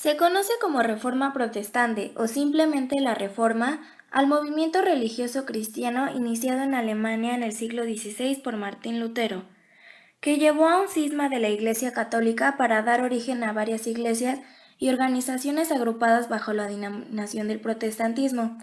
Se conoce como Reforma Protestante o simplemente la Reforma al movimiento religioso cristiano iniciado en Alemania en el siglo XVI por Martín Lutero, que llevó a un cisma de la Iglesia Católica para dar origen a varias iglesias y organizaciones agrupadas bajo la denominación del protestantismo.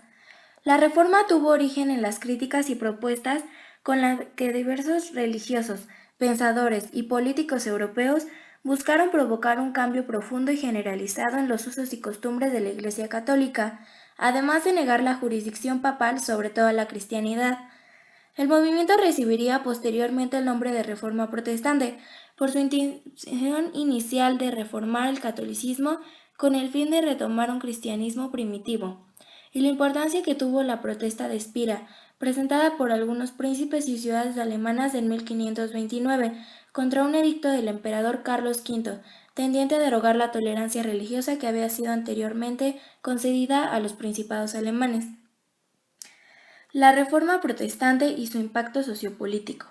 La reforma tuvo origen en las críticas y propuestas con las que diversos religiosos, pensadores y políticos europeos buscaron provocar un cambio profundo y generalizado en los usos y costumbres de la Iglesia Católica, además de negar la jurisdicción papal sobre toda la cristianidad. El movimiento recibiría posteriormente el nombre de Reforma Protestante por su intención inicial de reformar el catolicismo con el fin de retomar un cristianismo primitivo, y la importancia que tuvo la protesta de Espira, presentada por algunos príncipes y ciudades alemanas en 1529 contra un edicto del emperador Carlos V, tendiente a derogar la tolerancia religiosa que había sido anteriormente concedida a los principados alemanes. La Reforma Protestante y su impacto sociopolítico.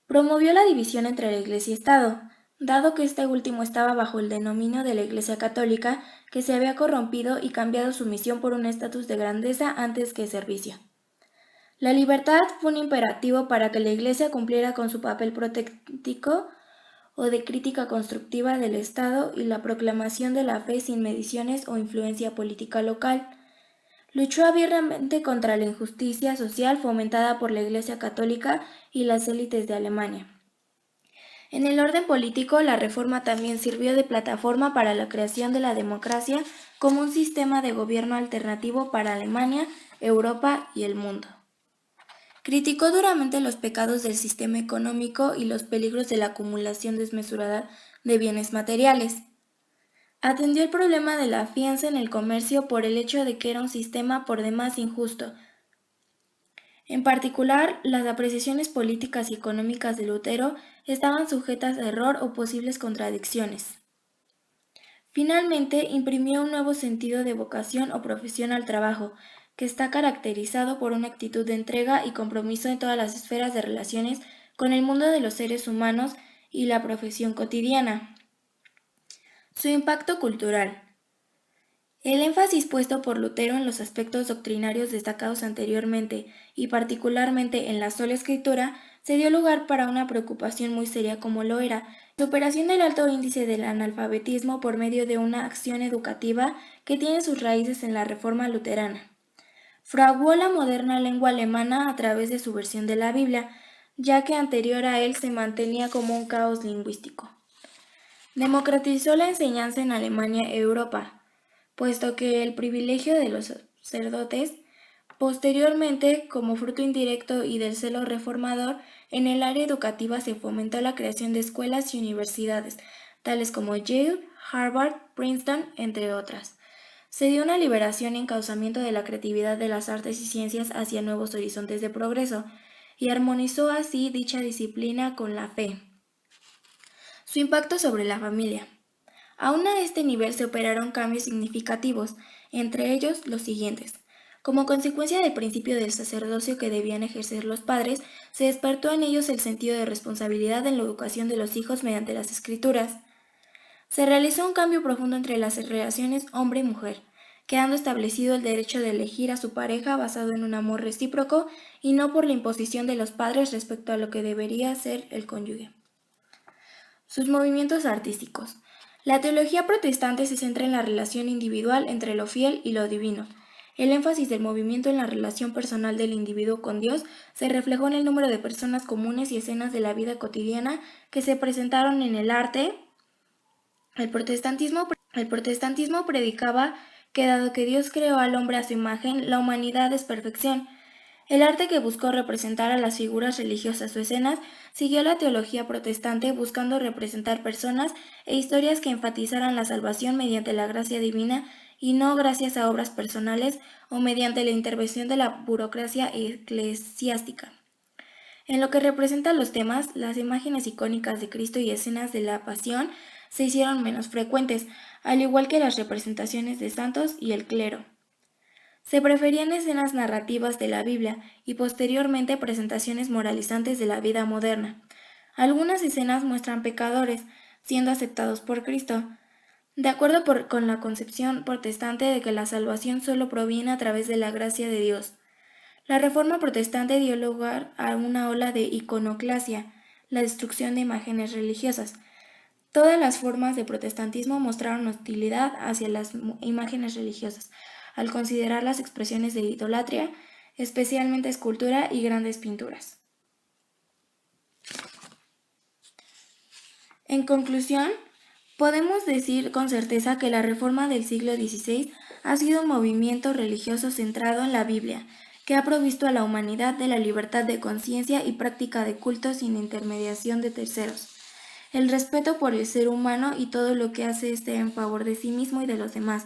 Promovió la división entre la Iglesia y Estado, dado que este último estaba bajo el dominio de la Iglesia Católica, que se había corrompido y cambiado su misión por un estatus de grandeza antes que servicio. La libertad fue un imperativo para que la Iglesia cumpliera con su papel protectico o de crítica constructiva del Estado y la proclamación de la fe sin mediciones o influencia política local. Luchó abiertamente contra la injusticia social fomentada por la Iglesia Católica y las élites de Alemania. En el orden político, la reforma también sirvió de plataforma para la creación de la democracia como un sistema de gobierno alternativo para Alemania, Europa y el mundo. Criticó duramente los pecados del sistema económico y los peligros de la acumulación desmesurada de bienes materiales. Atendió el problema de la fianza en el comercio por el hecho de que era un sistema por demás injusto. En particular, las apreciaciones políticas y económicas de Lutero estaban sujetas a error o posibles contradicciones. Finalmente, imprimió un nuevo sentido de vocación o profesión al trabajo, que está caracterizado por una actitud de entrega y compromiso en todas las esferas de relaciones con el mundo de los seres humanos y la profesión cotidiana. Su impacto cultural. El énfasis puesto por Lutero en los aspectos doctrinarios destacados anteriormente, y particularmente en la sola escritura, se dio lugar para una preocupación muy seria como lo era la superación del alto índice del analfabetismo por medio de una acción educativa que tiene sus raíces en la Reforma luterana. Fraguó la moderna lengua alemana a través de su versión de la Biblia, ya que anterior a él se mantenía como un caos lingüístico. Democratizó la enseñanza en Alemania e Europa, puesto que el privilegio de los sacerdotes, posteriormente, como fruto indirecto y del celo reformador, en el área educativa se fomentó la creación de escuelas y universidades, tales como Yale, Harvard, Princeton, entre otras. Se dio una liberación y encauzamiento de la creatividad de las artes y ciencias hacia nuevos horizontes de progreso, y armonizó así dicha disciplina con la fe. Su impacto sobre la familia. Aún a este nivel se operaron cambios significativos, entre ellos los siguientes. Como consecuencia del principio del sacerdocio que debían ejercer los padres, se despertó en ellos el sentido de responsabilidad en la educación de los hijos mediante las escrituras. Se realizó un cambio profundo entre las relaciones hombre y mujer, quedando establecido el derecho de elegir a su pareja basado en un amor recíproco y no por la imposición de los padres respecto a lo que debería ser el cónyuge. Sus movimientos artísticos. La teología protestante se centra en la relación individual entre lo fiel y lo divino. El énfasis del movimiento en la relación personal del individuo con Dios se reflejó en el número de personas comunes y escenas de la vida cotidiana que se presentaron en el arte. El protestantismo predicaba que dado que Dios creó al hombre a su imagen, la humanidad es perfección. El arte que buscó representar a las figuras religiosas o escenas siguió la teología protestante buscando representar personas e historias que enfatizaran la salvación mediante la gracia divina y no gracias a obras personales o mediante la intervención de la burocracia eclesiástica. En lo que representa a los temas, las imágenes icónicas de Cristo y escenas de la Pasión se hicieron menos frecuentes, al igual que las representaciones de santos y el clero. Se preferían escenas narrativas de la Biblia y posteriormente presentaciones moralizantes de la vida moderna. Algunas escenas muestran pecadores siendo aceptados por Cristo. De acuerdo con la concepción protestante de que la salvación solo proviene a través de la gracia de Dios. La Reforma Protestante dio lugar a una ola de iconoclasia, la destrucción de imágenes religiosas. Todas las formas de protestantismo mostraron hostilidad hacia las imágenes religiosas, al considerarlas expresiones de idolatría, especialmente escultura y grandes pinturas. En conclusión, podemos decir con certeza que la Reforma del siglo XVI ha sido un movimiento religioso centrado en la Biblia, que ha provisto a la humanidad de la libertad de conciencia y práctica de culto sin intermediación de terceros, el respeto por el ser humano y todo lo que hace éste en favor de sí mismo y de los demás,